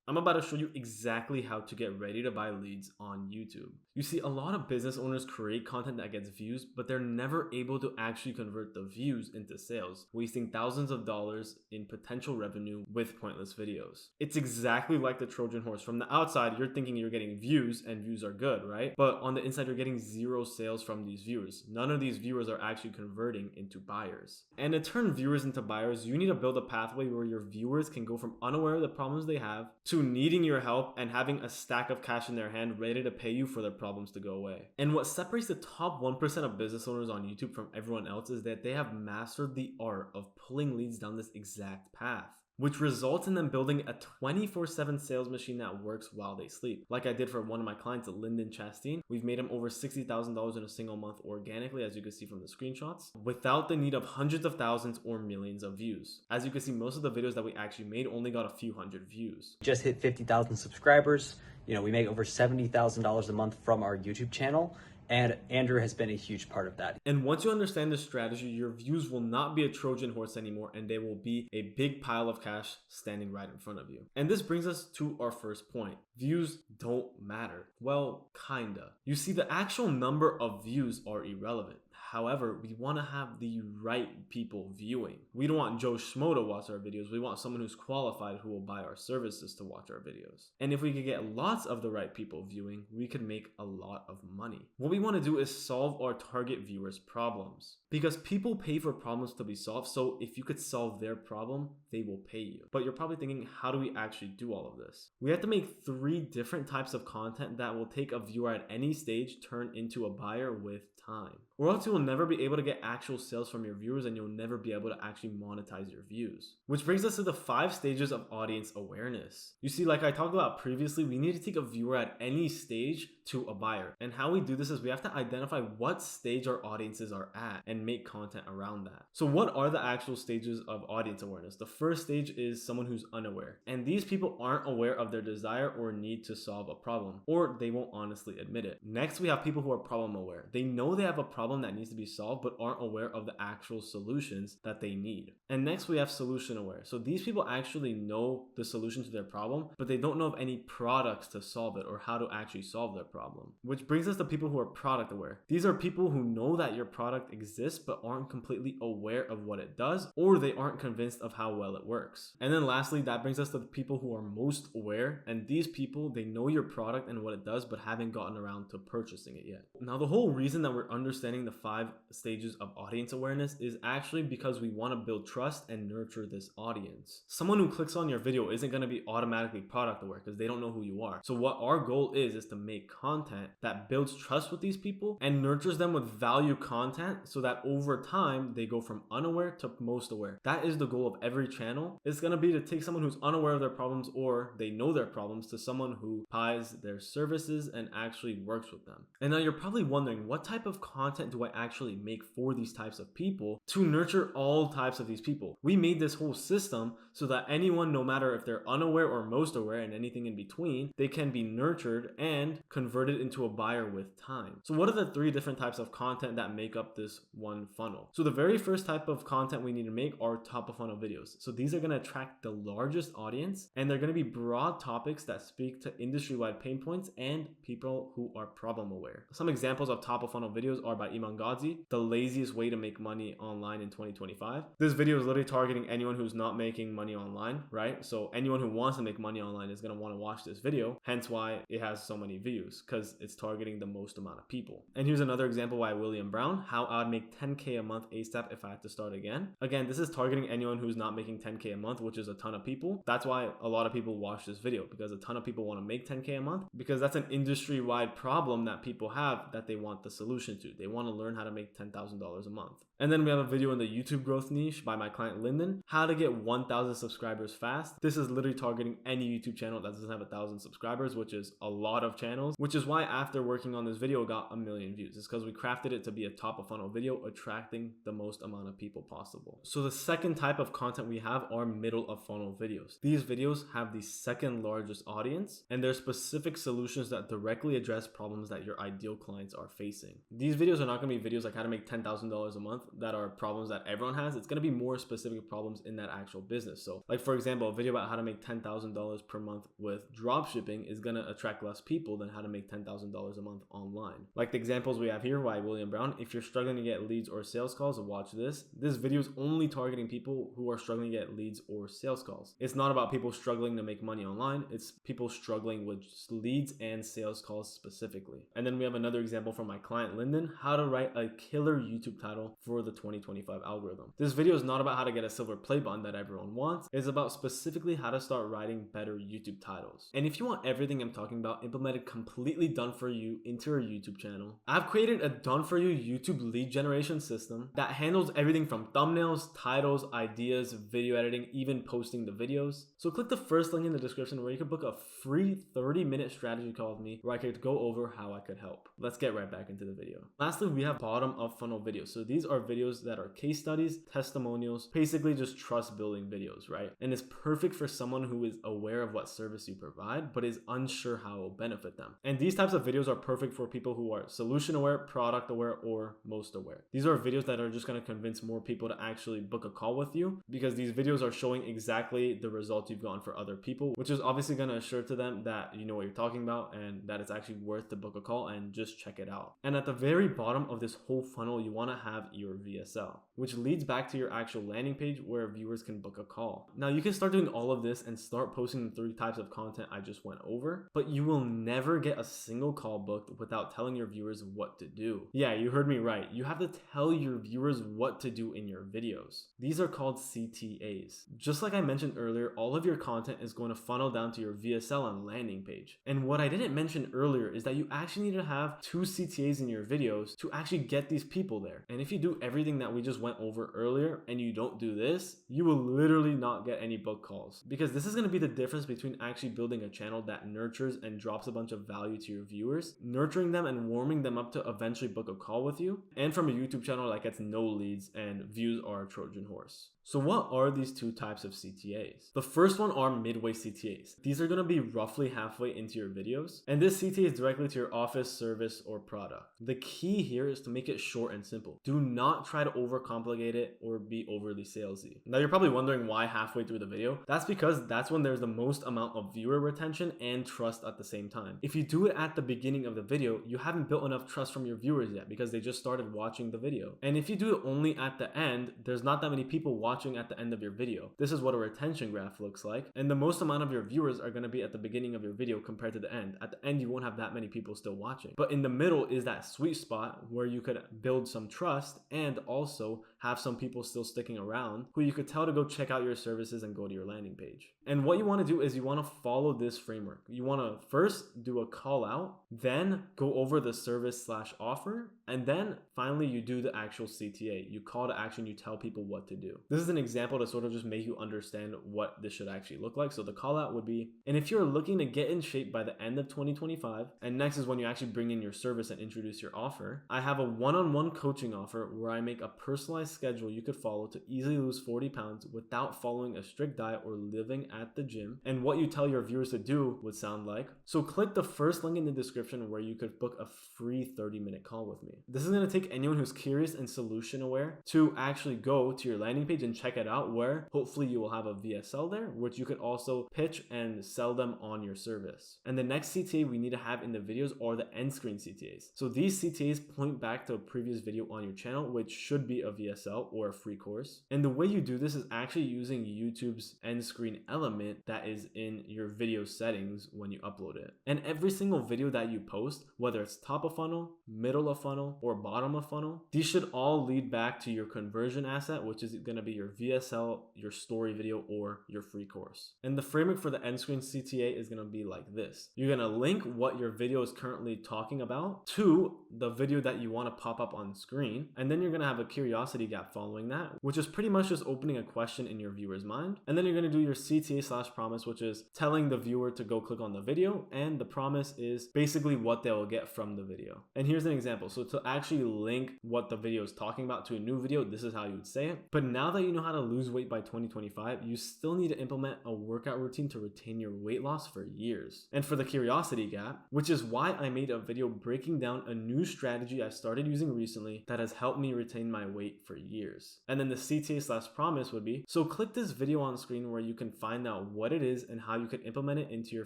I'm about to show you exactly how to get ready to buy leads on YouTube. You see, a lot of business owners create content that gets views, but they're never able to actually convert the views into sales, wasting thousands of dollars in potential revenue with pointless videos. It's exactly like the Trojan horse. From the outside, you're thinking you're getting views and views are good, right? But on the inside, you're getting zero sales from these viewers. None of these viewers are actually converting into buyers. And to turn viewers into buyers, you need to build a pathway where your viewers can go from unaware of the problems they have to needing your help and having a stack of cash in their hand ready to pay you for their problems to go away. And what separates the top 1% of business owners on YouTube from everyone else is that they have mastered the art of pulling leads down this exact path, which results in them building a 24/7 sales machine that works while they sleep. Like I did for one of my clients, Lyndon Chastain. We've made him over $60,000 in a single month organically, as you can see from the screenshots, without the need of hundreds of thousands or millions of views. As you can see, most of the videos that we actually made only got a few hundred views. Just hit 50,000 subscribers. You know, we make over $70,000 a month from our YouTube channel. And Andrew has been a huge part of that. And once you understand this strategy, your views will not be a Trojan horse anymore, and they will be a big pile of cash standing right in front of you. And this brings us to our first point. Views don't matter. Well, kinda. You see, the actual number of views are irrelevant. However, we want to have the right people viewing. We don't want Joe Schmo to watch our videos. We want someone who's qualified who will buy our services to watch our videos. And if we could get lots of the right people viewing, we could make a lot of money. What we want to do is solve our target viewers' problems, because people pay for problems to be solved. So if you could solve their problem, they will pay you. But you're probably thinking, how do we actually do all of this? We have to make 3 different types of content that will take a viewer at any stage turn into a buyer with time. Or else you will never be able to get actual sales from your viewers, and you'll never be able to actually monetize your views. Which brings us to the 5 stages of audience awareness. You see, like I talked about previously, we need to take a viewer at any stage to a buyer. And how we do this is we have to identify what stage our audiences are at and make content around that. So what are the actual stages of audience awareness? The first stage is someone who's unaware. And these people aren't aware of their desire or need to solve a problem, or they won't honestly admit it. Next, we have people who are problem aware. They know they have a problem that needs to be solved, but aren't aware of the actual solutions that they need. And next, we have solution aware. So these people actually know the solution to their problem, but they don't know of any products to solve it or how to actually solve their problem. Which brings us to people who are product aware. These are people who know that your product exists, but aren't completely aware of what it does, or they aren't convinced of how well it works. And then lastly, that brings us to the people who are most aware. And these people, they know your product and what it does, but haven't gotten around to purchasing it yet. Now, the whole reason that we're understanding the 5 stages of audience awareness is actually because we want to build trust and nurture this audience. Someone who clicks on your video isn't going to be automatically product aware because they don't know who you are. So what our goal is to make content that builds trust with these people and nurtures them with value content, so that over time they go from unaware to most aware. That is the goal of every channel. It's going to be to take someone who's unaware of their problems, or they know their problems, to someone who buys their services and actually works with them. And now you're probably wondering, what type of content do I actually make for these types of people to nurture all types of these people? We made this whole system so that anyone, no matter if they're unaware or most aware and anything in between, they can be nurtured and converted into a buyer with time. So what are the 3 different types of content that make up this one funnel? So the very first type of content we need to make are top of funnel videos. So these are going to attract the largest audience, and they're going to be broad topics that speak to industry-wide pain points and people who are problem aware. Some examples of top of funnel videos are by Iman Gadzhi, The Laziest Way to Make Money Online in 2025. This video is literally targeting anyone who's not making money online, right? So anyone who wants to make money online is going to want to watch this video, hence why it has so many views, because it's targeting the most amount of people. And here's another example by William Brown, How I'd Make 10K a month ASAP if I had to start again. Again, this is targeting anyone who's not making 10K a month, which is a ton of people. That's why a lot of people watch this video, because a ton of people want to make 10K a month, because that's an industry-wide problem that people have that they want the solution to. They want to learn how to make $10,000 a month. And then we have a video in the YouTube growth niche by my client Lyndon, How to Get 1,000 subscribers fast. This is literally targeting any YouTube channel that doesn't have 1,000 subscribers, which is a lot of channels, which is why after working on this video it got 1 million views. It's because we crafted it to be a top of funnel video, attracting the most amount of people possible. So the second type of content we have are middle of funnel videos. These videos have the second largest audience, and they're specific solutions that directly address problems that your ideal clients are facing. These videos are not going to be videos like how to make $10,000 a month. that are problems that everyone has. It's going to be more specific problems in that actual business. So like, for example, a video about how to make $10,000 per month with drop shipping is going to attract less people than how to make $10,000 a month online. Like the examples we have here by William Brown. If you're struggling to get leads or sales calls, watch this. This video is only targeting people who are struggling to get leads or sales calls. It's not about people struggling to make money online. It's people struggling with leads and sales calls specifically. And then we have another example from my client Lyndon, how to write a killer YouTube title for the 2025 algorithm. This video is not about how to get a silver play button that everyone wants. It's about specifically how to start writing better YouTube titles. And if you want everything I'm talking about implemented completely done for you into your YouTube channel, I've created a done for you YouTube lead generation system that handles everything from thumbnails, titles, ideas, video editing, even posting the videos. So click the first link in the description where you can book a free 30-minute strategy call with me where I could go over how I could help. Let's get right back into the video. Lastly, we have bottom of funnel videos. So these are videos that are case studies, testimonials, basically just trust building videos, right? And it's perfect for someone who is aware of what service you provide, but is unsure how it will benefit them. And these types of videos are perfect for people who are solution aware, product aware, or most aware. These are videos that are just going to convince more people to actually book a call with you, because these videos are showing exactly the results you've gotten for other people, which is obviously going to assure to them that you know what you're talking about and that it's actually worth to book a call and just check it out. And at the very bottom of this whole funnel, you want to have your VSL, which leads back to your actual landing page where viewers can book a call. Now you can start doing all of this and start posting the 3 types of content I just went over, but you will never get a single call booked without telling your viewers what to do. Yeah, you heard me right. You have to tell your viewers what to do in your videos. These are called CTAs. Just like I mentioned earlier, all of your content is going to funnel down to your VSL and landing page. And what I didn't mention earlier is that you actually need to have 2 CTAs in your videos to actually get these people there. And if you do everything that we just went over earlier and you don't do this, you will literally not get any book calls, because this is going to be the difference between actually building a channel that nurtures and drops a bunch of value to your viewers, nurturing them and warming them up to eventually book a call with you, and from a YouTube channel that gets no leads and views are a Trojan horse. So what are these 2 types of CTAs? The first one are midway CTAs. These are going to be roughly halfway into your videos, and this CTA is directly to your office, service, or product. The key here is to make it short and simple. Do not try to overcomplicate it or be overly salesy. Now you're probably wondering why halfway through the video. That's because that's when there's the most amount of viewer retention and trust at the same time. If you do it at the beginning of the video, you haven't built enough trust from your viewers yet because they just started watching the video. And if you do it only at the end, there's not that many people watching at the end of your video. This is what a retention graph looks like. And the most amount of your viewers are going to be at the beginning of your video compared to the end. At the end, you won't have that many people still watching. But in the middle is that sweet spot where you could build some trust and also have some people still sticking around who you could tell to go check out your services and go to your landing page. And what you want to do is you want to follow this framework. You want to first do a call out, then go over the service/offer, and then finally you do the actual CTA. You call to action, you tell people what to do. This is an example to sort of just make you understand what this should actually look like. So the call out would be, and if you're looking to get in shape by the end of 2025, and next is when you actually bring in your service and introduce your offer, I have a one-on-one coaching offer where I make a personalized schedule you could follow to easily lose 40 pounds without following a strict diet or living at the gym. And what you tell your viewers to do would sound like, so click the first link in the description where you could book a free 30-minute call with me. This is going to take anyone who's curious and solution aware to actually go to your landing page and check it out, where hopefully you will have a VSL there, which you could also pitch and sell them on your service. And the next CTA we need to have in the videos are the end screen CTAs. So these CTAs point back to a previous video on your channel, which should be a VSL or a free course. And the way you do this is actually using YouTube's end screen element that is in your video settings when you upload it. And every single video that you post, whether it's top of funnel, middle of funnel, or bottom of funnel, these should all lead back to your conversion asset, which is going to be your VSL, your story video, or your free course. And the framework for the end screen CTA is going to be like this. You're going to link what your video is currently talking about to the video that you want to pop up on screen. And then you're going to have a curiosity gap following that, which is pretty much just opening a question in your viewer's mind. And then you're going to do your CTA/promise, which is telling the viewer to go click on the video. And the promise is basically what they will get from the video. And here's an example. So to actually link what the video is talking about to a new video, this is how you would say it. But now that you know how to lose weight by 2025, you still need to implement a workout routine to retain your weight loss for years. And for the curiosity gap, which is why I made a video breaking down a new strategy I started using recently that has helped me retain my weight for years. And then the CTA/promise would be, so click this video on screen where you can find out what it is and how you can implement it into your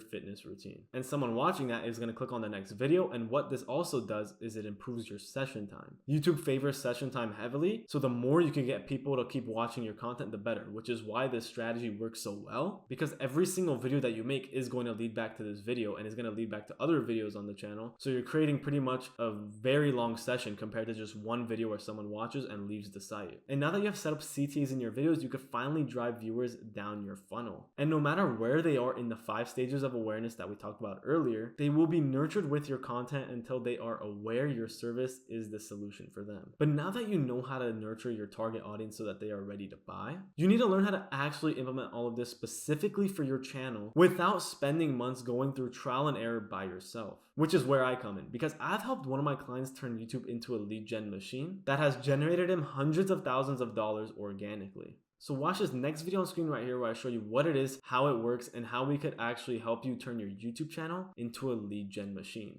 fitness routine. And someone watching that is going to click on the next video, and what this also does is it improves your session time. YouTube favors session time heavily, so the more you can get people to keep watching your content, the better, which is why this strategy works so well, because every single video that you make is going to lead back to this video and is going to lead back to other videos on the channel. So you're creating pretty much a very long session compared to just one video where someone watches and leaves the site. And now that you have set up CTAs in your videos, you can finally drive viewers down your funnel. And no matter where they are in the 5 stages of awareness that we talked about earlier, they will be nurtured with your content until they are aware your service is the solution for them. But now that you know how to nurture your target audience so that they are ready to buy, you need to learn how to actually implement all of this specifically for your channel without spending months going through trial and error by yourself. Which is where I come in, because I've helped one of my clients turn YouTube into a lead gen machine that has generated him hundreds of thousands of dollars organically. So watch this next video on screen right here where I show you what it is, how it works, and how we could actually help you turn your YouTube channel into a lead gen machine.